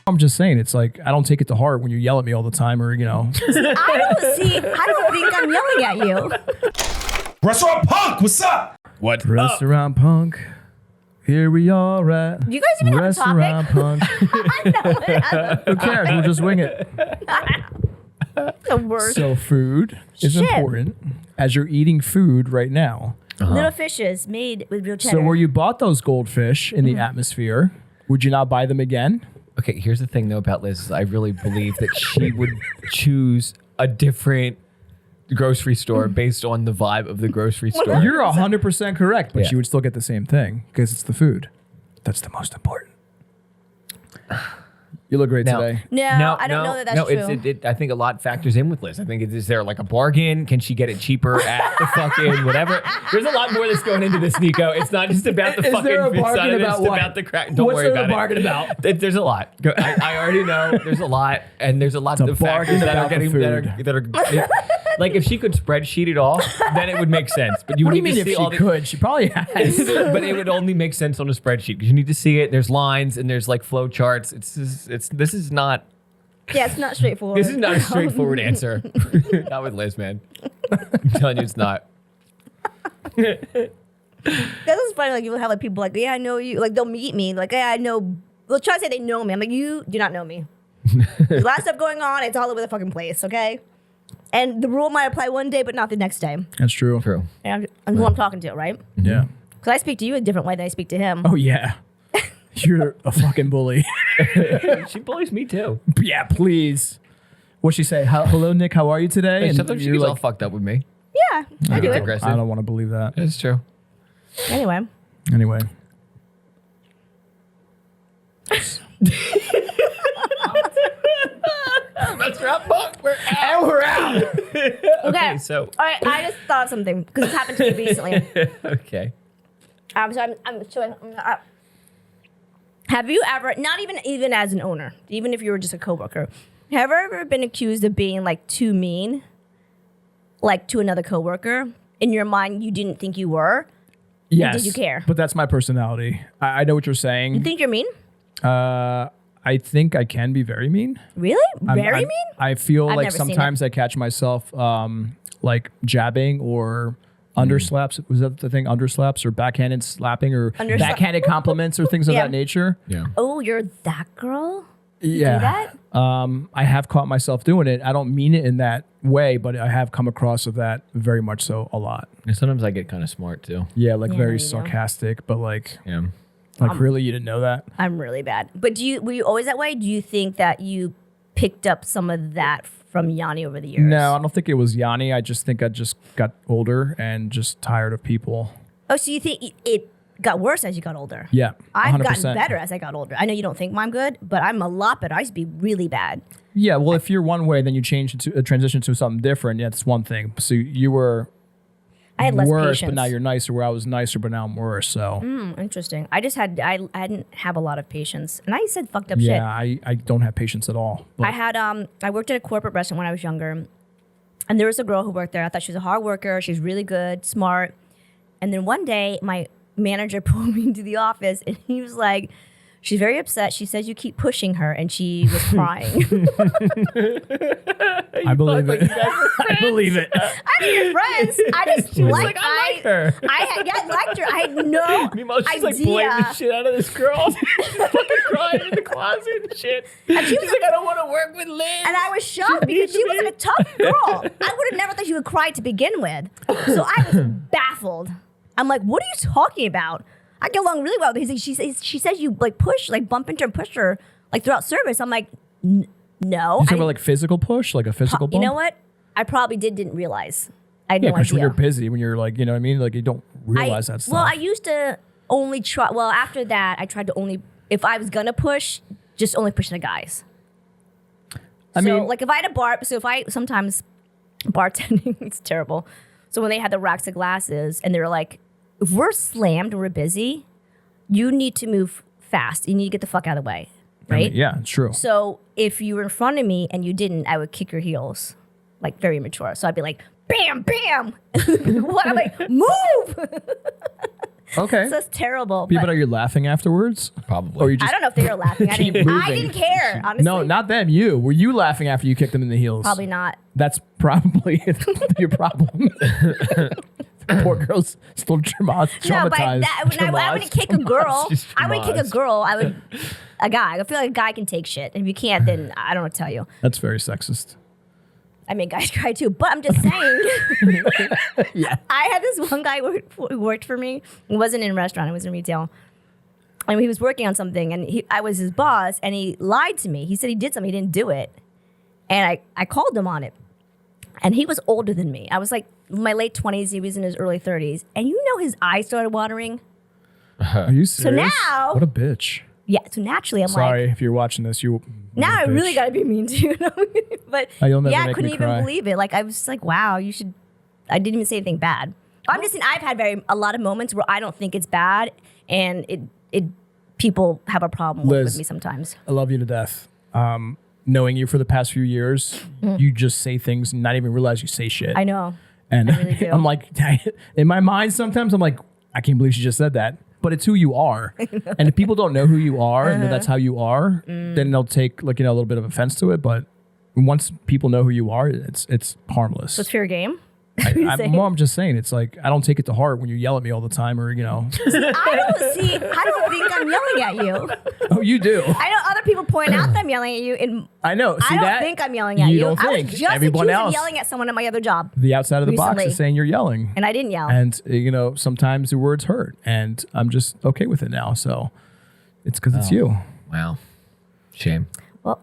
I'm just saying, it's like, I don't take it to heart when you yell at me all the time or, I don't think I'm yelling at you. Restaurant Punk, what's up? What? Restaurant Punk. Here we are at You guys even have a Restaurant topic? Punk. Who cares? We'll just wing it. The worst. So food is Shit. important as you're eating food right now. Little fishes made with real cheddar. So where you bought those goldfish in the atmosphere, would you not buy them again? Okay, here's the thing though about Liz. Is I really believe that she would choose a different grocery store based on the vibe of the grocery store. You're 100% correct, but Yeah. you would still get the same thing because it's the food. That's the most important. You look great Now- today. No, I don't know that that's true. I think a lot factors in with Liz. I think is there like a bargain? Can she get it cheaper at the fucking whatever? There's a lot more that's going into this, Nico. It's not just about the Is fucking. there a it's not bargain about just what? about the crack. Don't What's worry there about a bargain about? There's a lot. I already know. There's a lot, and there's a lot It's a of factors bargain that are about the getting that are. Like if she could spreadsheet it all, then it would make sense. But you What do you need mean to if see all she the. could? She probably has. But it would only make sense on a spreadsheet because you need to see it. There's lines and there's like flow charts. This is not. Yeah, it's not straightforward. This is not a straightforward answer. Not with Liz, man. I'm telling you, it's not. That is funny. Like you'll have like people like, yeah, I know you. Like they'll meet me. Like, yeah, I know. They'll try to say they know me. I'm like, you do not know me. There's a lot of stuff going on. It's all over the fucking place. Okay. And the rule might apply one day, but not the next day. That's true. True. And I'm who I'm talking to, right? Yeah. Because I speak to you a different way than I speak to him. Oh, yeah. You're a fucking bully. She bullies me too. Yeah, please. What'd she say? Hello, Nick. How are you today? And sometimes she you're gets all fucked up with me. Yeah, I do It's it. aggressive. I don't want to believe that. It's true. Anyway. Anyway. Restaurant Punk, we're out. And we're out. Okay. So All right, I just thought of something because it's happened to me recently. okay. So I'm showing. Have you ever, not even as an owner, even if you were just a coworker, have you ever been accused of being like too mean, like to another coworker? In your mind, you didn't think you were. Yes. Did you care? But that's my personality. I know what you're saying. You think you're mean? I think I can be very mean. Really? Very mean? I feel I've like never seen sometimes I catch myself like jabbing or underslaps. Was that the thing? Underslaps or backhanded slapping or backhanded compliments or things of Yeah. that nature. Yeah. Oh, you're that girl? Yeah. Do that? I have caught myself doing it. I don't mean it in that way, but I have come across of that very much so a lot. And sometimes I get kind of smart too. Yeah, like Yeah, very you do. sarcastic, but like Yeah. really you didn't know that? I'm really bad. But were you always that way? Do you think that you picked up some of that from Yanni over the years? No, I don't think it was Yanni. I just think I just got older and just tired of people. Oh, so you think it got worse as you got older? Yeah, I've 100%. gotten better as I got older. I know you don't think I'm good, but I'm a lot better. I used to be really bad. Yeah, well, if you're one way, then you transition to something different. Yeah, that's one thing. So you were I had less worse, patience. but now you're nicer. Where I was nicer, but now I'm worse. So Interesting. I didn't have a lot of patience, and I said fucked up yeah, shit. I don't have patience at all. But I worked at a corporate restaurant when I was younger, and there was a girl who worked there. I thought she was a hard worker. She's really good, smart. And then one day, my manager pulled me into the office, and he was like, she's very upset. She says you keep pushing her, and she was crying. I believe it. I believe it. I mean, you're friends. I just like her. I liked her. I had no Meanwhile, she's like idea. blaming the shit out of this girl. She's fucking crying in the closet and shit. And she was She's like, I don't want to work with Liz. And I was shocked because she was like a tough girl. I would have never thought she would cry to begin with. So I was baffled. I'm like, what are you talking about? I get along really well. He's like, she says you like bump into her and push her like throughout service. I'm like, no. You talking about like physical push, like a physical bump? You know what? I probably didn't realize. I had Yeah, no because when idea. you're busy, when you're like, you know what I mean? Like you don't realize that stuff. Well, I used to only try. Well, after that, I tried to only, if I was gonna push, just only push the guys. I So, mean, like if I had a bar, so if I sometimes bartending, it's terrible. So when they had the racks of glasses and they were like, if we're slammed and we're busy, you need to move fast. You need to get the fuck out of the way, I right? mean, yeah, it's true. So if you were in front of me and you didn't, I would kick your heels, like very immature. So I'd be like, bam, bam. What? I'm like, move. Okay. So it's terrible. Yeah, but but are you laughing afterwards? Probably. Or you just I don't know if they were laughing. I keep didn't moving. care, honestly. No, not them. You. Were you laughing after you kicked them in the heels? Probably not. That's probably your problem. Poor girl's still traumatized. No, but I wouldn't kick a girl. Just I wouldn't kick a traumatized. girl. I would a guy. I feel like a guy can take shit. And if you can't, then I don't know what to tell you. That's very sexist. I mean, guys try too, but I'm just saying. Yeah. I had this one guy who worked for me. He wasn't in a restaurant. It was in retail. And he was working on something, and I was his boss, and he lied to me. He said he did something. He didn't do it. And I called him on it. And he was older than me. I was like in my late 20s. He was in his early 30s. And you know his eyes started watering. Are you serious? now- What a bitch. Yeah, so naturally I'm Sorry like, if you're watching this. You. now I bitch. really got to be mean to you. But Oh, you'll never yeah, I make couldn't me even cry. believe it. Like I was just like, wow, you should. I didn't even say anything bad. I'm just saying I've had a lot of moments where I don't think it's bad, and it people have a problem with Liz. me sometimes. I love you to death. Knowing you for the past few years, you just say things and not even realize you say shit. I know. And I really do. I'm like, in my mind, sometimes I'm like, I can't believe she just said that. But it's who you are. And if people don't know who you are and that's how you are, then they'll take like, a little bit of offense to it. But once people know who you are, it's harmless. So it's fair game. I'm just saying, it's like, I don't take it to heart when you yell at me all the time or, I don't think I'm yelling at you. Oh, you do. I know other people point out that I'm yelling at you, and I know. See I don't that? think I'm yelling at you. don't I think. was just Everyone accused of else. yelling at someone at my other job, The outside of the box recently. is saying you're yelling. and I didn't yell. And, sometimes the words hurt. And I'm just okay with it now. So it's because it's you. Wow. Shame. Well,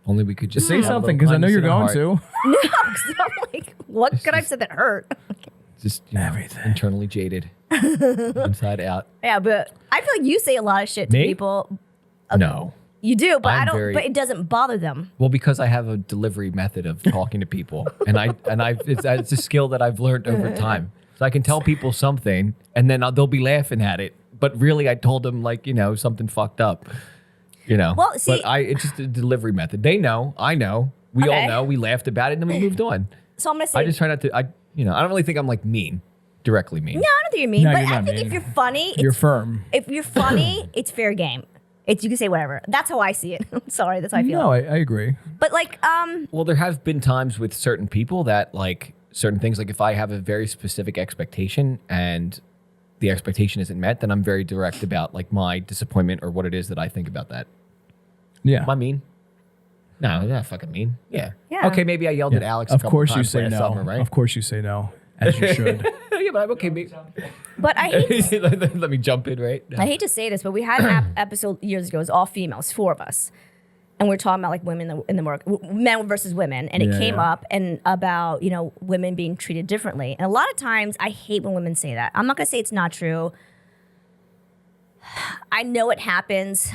Only we could just Say have a something little because I know you're kindness going in our heart. to. no, 'cause I'm like, what could I have said that hurt? Just Everything. internally jaded, inside out. Yeah, but I feel like you say a lot of shit to Me? people. No. You do, but I'm I don't. very- But it doesn't bother them. Well, because I have a delivery method of talking to people, and it's a skill that I've learned over time. So I can tell people something, and then they'll be laughing at it, but really I told them something fucked up. Well, see- but it's just a delivery method. They know, I know, we all Okay. know. We laughed about it, and then we moved on. So I'm gonna say. I just try not to. I don't really think I'm mean, directly mean. no, I don't think you're mean. No, but you're I not think mean. if you're funny, You're it's, firm. if you're funny, it's fair game. You can say whatever. That's how I see it. I'm sorry, that's how I feel. No, I agree. But Well, there have been times with certain people that certain things, if I have a very specific expectation and the expectation isn't met, then I'm very direct about my disappointment or what it is that I think about that. Yeah. Am I mean? No, I'm not fucking mean. Yeah. Yeah. Okay, maybe I yelled at Alex. Of a couple course you times say last no. Summer, right? Of course you say no, as you should. Yeah, but I'm okay. Maybe. but I hate. Let me jump in, right? I hate to say this, but we had an episode years ago. It was all females, 4 of us, and we are talking about women in the work, men versus women, and it Yeah, came yeah. up and about women being treated differently. And a lot of times, I hate when women say that. I'm not gonna say it's not true. I know it happens.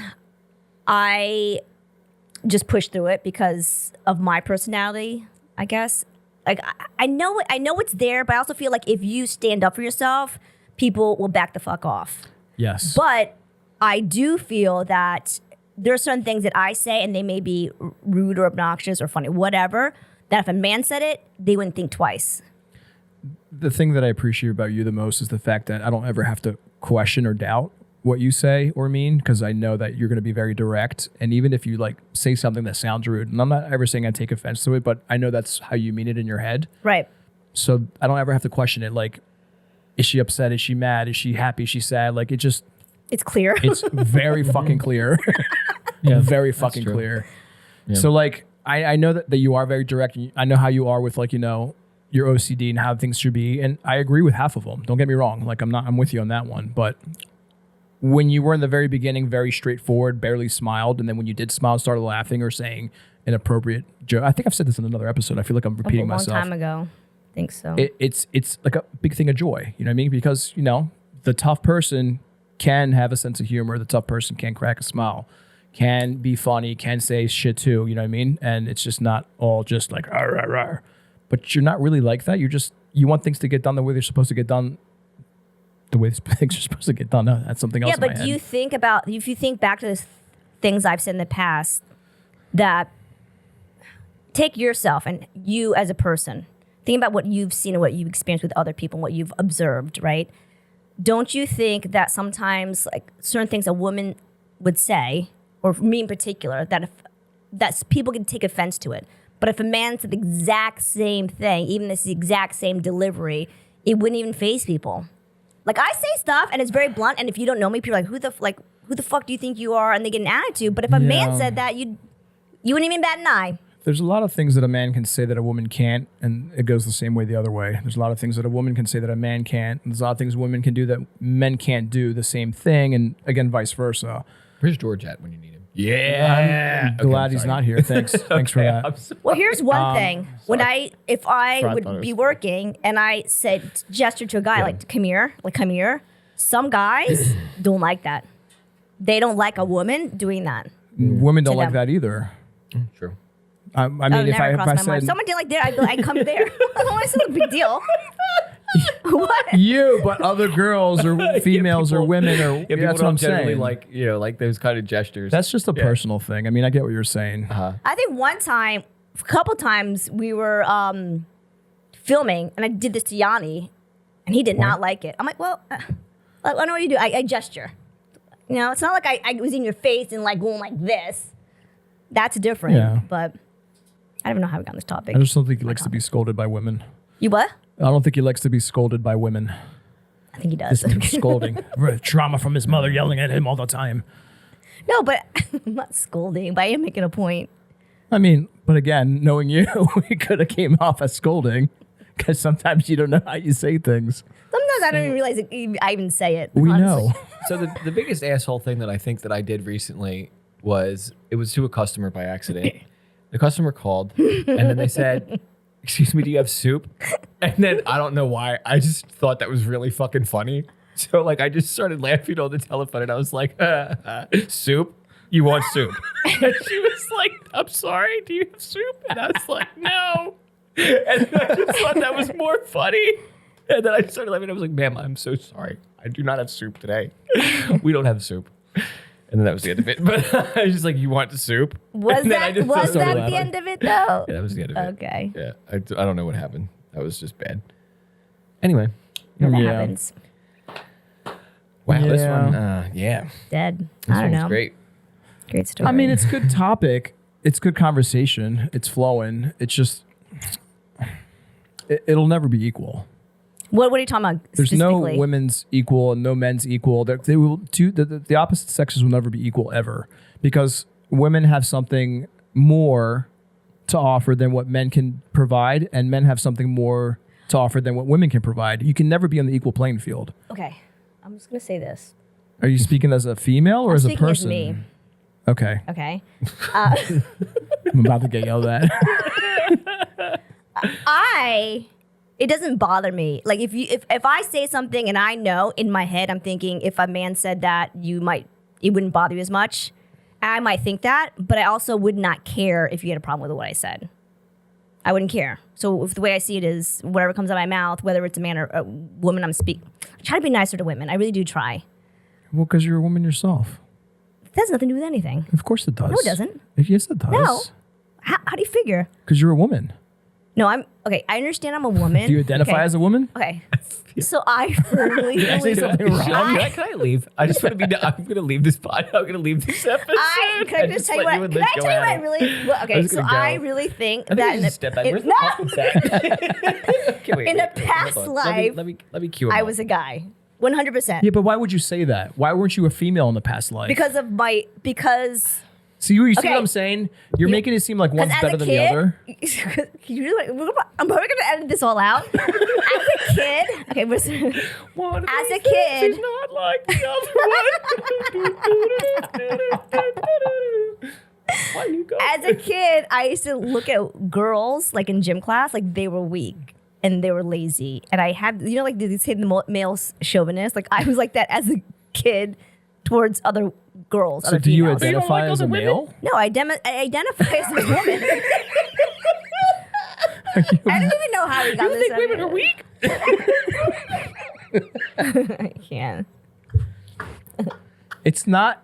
I just push through it because of my personality, I guess. I know it's there, but I also feel like if you stand up for yourself, people will back the fuck off. Yes. But I do feel that there are certain things that I say, and they may be rude or obnoxious or funny, whatever, that if a man said it, they wouldn't think twice. The thing that I appreciate about you the most is the fact that I don't ever have to question or doubt what you say or mean, because I know that you're going to be very direct. And even if you say something that sounds rude, and I'm not ever saying I take offense to it, but I know that's how you mean it in your head. Right. So I don't ever have to question it. Is she upset? Is she mad? Is she happy? Is she sad? It's clear. It's very fucking clear. Yeah, very fucking true. clear. Yeah. So I know that you are very direct. And I know how you are with your OCD and how things should be, and I agree with half of them. Don't get me wrong. I'm with you on that one. But when you were in the very beginning, very straightforward, barely smiled, and then when you did smile, started laughing or saying inappropriate joke. I think I've said this in another episode. I feel like I'm repeating a long myself. time ago. I think so. It's like a big thing of joy. You know what I mean? Because the tough person can have a sense of humor. The tough person can crack a smile, can be funny, can say shit too. You know what I mean? And it's just not all just rah, rah, rah. But you're not really like that. You want things to get done the way they're supposed to get done. The way things are supposed to get done. No, that's something else. Yeah, in my but head. if you think back to the things I've said in the past, that take yourself and you as a person, think about what you've seen and what you've experienced with other people and what you've observed, right? don't you think that sometimes like certain things a woman would say, or me in particular, that people can take offense to it, but if a man said the exact same thing, even this exact same delivery, it wouldn't even faze people. Like I say stuff and it's very blunt, and if you don't know me, people are like, who the fuck do you think you are? And they get an attitude. But if a man said that, you wouldn't even bat an eye. There's a lot of things that a man can say that a woman can't, and it goes the same way the other way. There's a lot of things that a woman can say that a man can't. And there's a lot of things women can do that men can't do the same thing, and again, vice versa. Where's George at when you need him? Yeah. I'm glad he's not here. Thanks. Thanks for that. Well, here's one thing. If I would be working and I said gesture to a guy like come here, some guys don't like that. They don't like a woman doing that. Women don't like them. that either. True. I mean, if I said someone did like there, I'd come there. It's not a big deal. What? You, but other girls or females or women or that's what I'm saying. Like like those kind of gestures. That's just a personal thing. I mean, I get what you're saying. I think a couple times we were filming, and I did this to Yanni, and he did not like it. I'm like, well, I know what you do. I gesture. It's not like I was in your face and like going like this. That's different. Yeah. But I don't even know how we got on this topic. I just don't think he likes to be scolded by women. You what? I don't think he likes to be scolded by women. I think he does. Scolding. Trauma from his mother yelling at him all the time. No, but I'm not scolding, but I am making a point. I mean, but again, knowing you, it could have came off as scolding because sometimes you don't know how you say things. Sometimes I don't even realize I even say it. We honestly. know. So the biggest asshole thing that I think that I did recently was it was to a customer by accident. The customer called and then they said, "Excuse me, do you have soup?" And then I don't know why, I just thought that was really fucking funny. So like I just started laughing on the telephone and I was like, "Soup? You want soup?" And she was like, "I'm sorry, do you have soup?" And I was like, "No." And I just thought that was more funny. And then I started laughing. I was like, "Ma'am, I'm so sorry. I do not have soup today. We don't have soup." And then that was the end of it. But I was just like, "You want the soup?" Was that the end of it, though? Yeah, that was the end of it. Okay. Yeah, I don't know what happened. That was just bad. Anyway. That happens. Wow, this one, Dead. This I don't know. Great. Great story. I mean, it's good topic. It's good conversation. It's flowing. It's just, it'll never be equal. What are you talking about? There's no women's equal and no men's equal. They will the opposite sexes will never be equal ever because women have something more to offer than what men can provide, and men have something more to offer than what women can provide. You can never be on the equal playing field. Okay, I'm just gonna say this. Are you speaking as a female or as a person? As me. Okay. Okay. I'm about to get yelled at. It doesn't bother me. Like if I say something and I know in my head, I'm thinking if a man said that, it wouldn't bother you as much. I might think that, but I also would not care if you had a problem with what I said. I wouldn't care. So if the way I see it is whatever comes out of my mouth, whether it's a man or a woman, I try to be nicer to women. I really do try. Well, because you're a woman yourself. It has nothing to do with anything. Of course it does. No, it doesn't. Yes, it does. No. How do you figure? Because you're a woman. No, I'm okay. I understand I'm a woman. Do you identify as a woman? Okay. So I firmly Did I say something wrong? Can I leave? I just want to be. I'm going to leave this pod. I'm going to leave this episode. Can I just tell you what? Can I tell you what I really? Well, okay, so I really think that in a past life, let me cue him I up. was a guy, 100%. Yeah, but why would you say that? Why weren't you a female in the past life? Because. See, you see what I'm saying? You're making it seem like one's better than the other. I'm probably gonna edit this all out. As a kid, okay, as a kid, she's not like the other one. Why you go? As a kid, I used to look at girls like in gym class, like they were weak and they were lazy, and I had like they say the male chauvinist. Like I was like that as a kid towards other girls. So do you identify as a male? No, I identify as a woman. I don't even know how we got this. You think women are weak? I can't. It's not.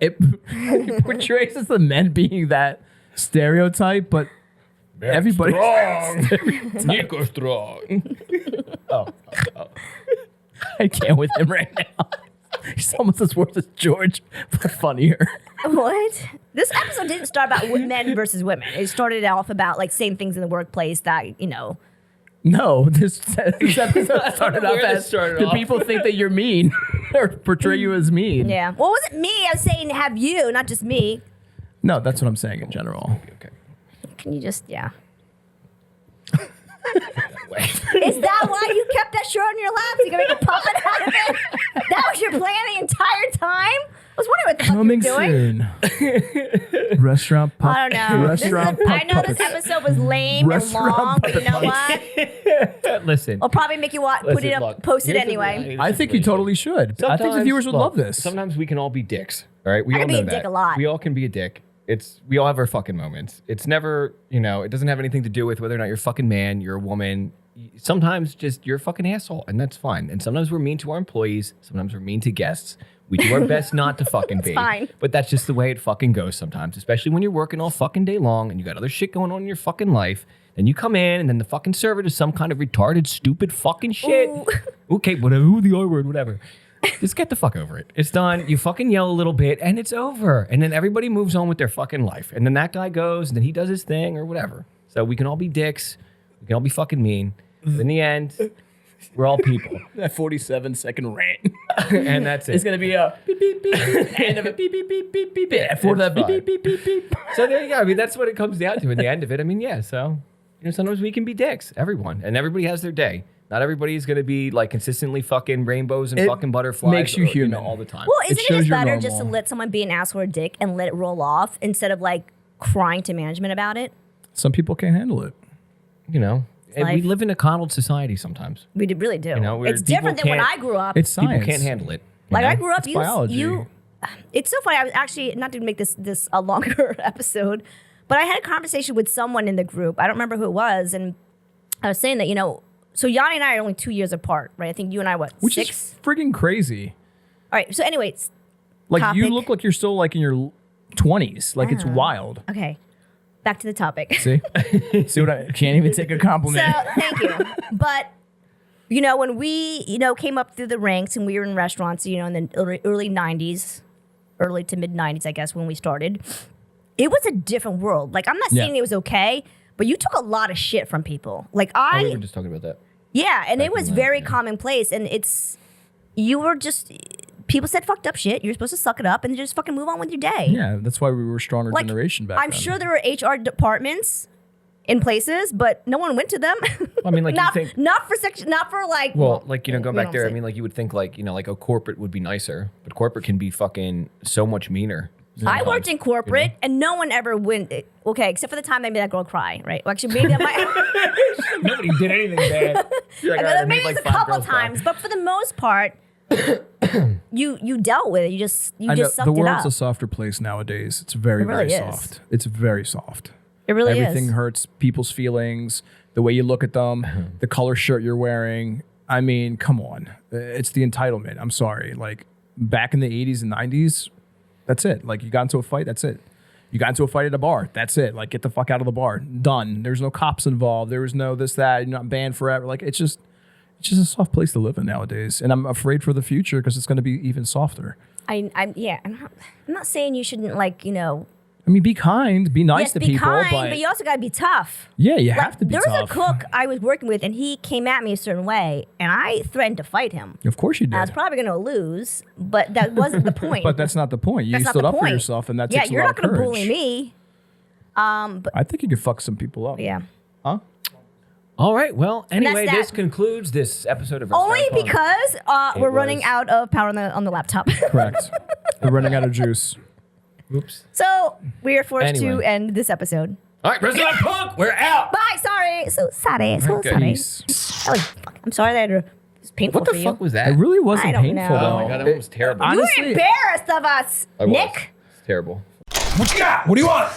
It portrays as the men being that stereotype, but everybody. Nico strong. Oh. I can't with him right now. He's almost as worth as George, but funnier. What? This episode didn't start about men versus women. It started off about like saying things in the workplace that, you know. No, this episode started off as do people think that you're mean or portray you as mean? Yeah. Well, it wasn't me. I was saying have you, not just me. No, that's what I'm saying in general. Okay. Can you just, yeah. Is that why you kept that shirt on your lap? So you can make a puppet out of it? That was your plan the entire time? I was wondering what the fuck Coming you were doing. soon. Restaurant puppet. I don't know. Restaurant I know this episode was lame and long, but you know what? Listen. I'll probably make you put it up, post it anyway. I think you totally should. I think the viewers would love this. Sometimes we can all be dicks. All right, we I all can be know a that. dick a lot. We all can be a dick. We all have our fucking moments. It's never, it doesn't have anything to do with whether or not you're a fucking man, you're a woman. Sometimes just you're a fucking asshole, and that's fine. And sometimes we're mean to our employees. Sometimes we're mean to guests. We do our best not to fucking be. Fine. But that's just the way it fucking goes sometimes, especially when you're working all fucking day long and you got other shit going on in your fucking life. Then you come in and then the fucking server does some kind of retarded, stupid fucking shit. Ooh. Okay, whatever, ooh, the R word, whatever. Just get the fuck over it. It's done. You fucking yell a little bit and it's over. And then everybody moves on with their fucking life. And then that guy goes and then he does his thing or whatever. So we can all be dicks. We can all be fucking mean. But in the end, we're all people. That 47-second rant. And that's it. It's going to be a beep, beep, beep, beep, end of a beep, beep, beep, beep, beep, beep. For the beep, beep, beep, beep, beep. So there you go. I mean, that's what it comes down to in the end of it. I mean, yeah. So, sometimes we can be dicks. Everyone. And everybody has their day. Not everybody is going to be like consistently fucking rainbows and fucking butterflies. Makes you human all the time. Well, isn't it shows just you're better normal. just to let someone be an asshole or a dick and let it roll off instead of like crying to management about it? Some people can't handle it. And we life. live in a coddled society sometimes. We really do. Where It's different than people when can't- I grew up. It's science. People can't handle it. Like I grew up, It's biology. It's so funny. I was actually not to make this a longer episode, but I had a conversation with someone in the group. I don't remember who it was, and I was saying that so Yanni and I are only 2 years apart, right? I think you and I Which 6. is friggin' crazy. All right. So, anyways, Like you Topic. look like you're still like in your 20s. Like it's wild. okay. Back to the topic. See? See what I can't even take a So compliment. thank you. But when we came up through the ranks and we were in restaurants, in the early 90s, early to mid 90s, I guess, when we started, it was a different world. Like I'm not saying Yeah. it was okay, but you took a lot of shit from people. Like We were just talking about that. yeah, and back it was in the- very yeah. commonplace, and you were just people said fucked up shit. You're supposed to suck it up and just fucking move on with your day. Yeah, that's why we were a stronger Like, generation back I'm then. sure there were HR departments in places, but no one went to them. I mean, like, you not, think- not for section, not for like. Well, like, going we back don't there, I say- mean, like, you would think, like, like a corporate would be nicer, but corporate can be fucking so much meaner. I worked in corporate, and no one ever went. Okay, except for the time they made that girl cry, right? Well, actually, maybe that might. Nobody did anything bad. You're like, "All right, I made, maybe like, it's a 5 couple girls cry." times, but for the most part, you dealt with it. You just I know, sucked the it world's up. a softer place nowadays. It's very, It really very is. soft. It's very soft. It really Everything is. hurts people's feelings, the way you look at them, the color shirt you're wearing. I mean, come on. It's the entitlement. I'm sorry. Like back in the 80s and 90s, that's it. Like you got into a fight, that's it. You got into a fight at a bar, that's it. Like get the fuck out of the bar. Done. There's no cops involved. There was no this, that. You're not banned forever. Like it's just a soft place to live in nowadays. And I'm afraid for the future because it's going to be even softer. I'm not saying you shouldn't I mean, be kind, be nice yes, to be people, kind, but but you also gotta be tough. yeah, you Like, have to be there was tough. a cook I was working with, and he came at me a certain way, and I threatened to fight him. Of course you did. I was probably going to lose, but that wasn't the point. But that's not the point. You That's not stood the up for point. yourself, and that yeah, takes a you're lot not of going to courage. bully me. I think you could fuck some people up. Yeah. Huh? All right. Well, anyway, that. this concludes this episode of Only Restaurant Punk. because we're running was- out of power on the laptop. Correct. We're running out of juice. Oops. So we are forced Anyway. to end this episode. All right, Restaurant Punk, we're out. Bye. Sorry. So sorry. So Okay. sorry. Peace. That was, I'm sorry that it was painful What the for you. fuck was that? It really wasn't I don't painful, know. though. Oh my god, that one was terrible. You were Honestly- embarrassed of us, I was. Nick. It's terrible. What you got? What do you want?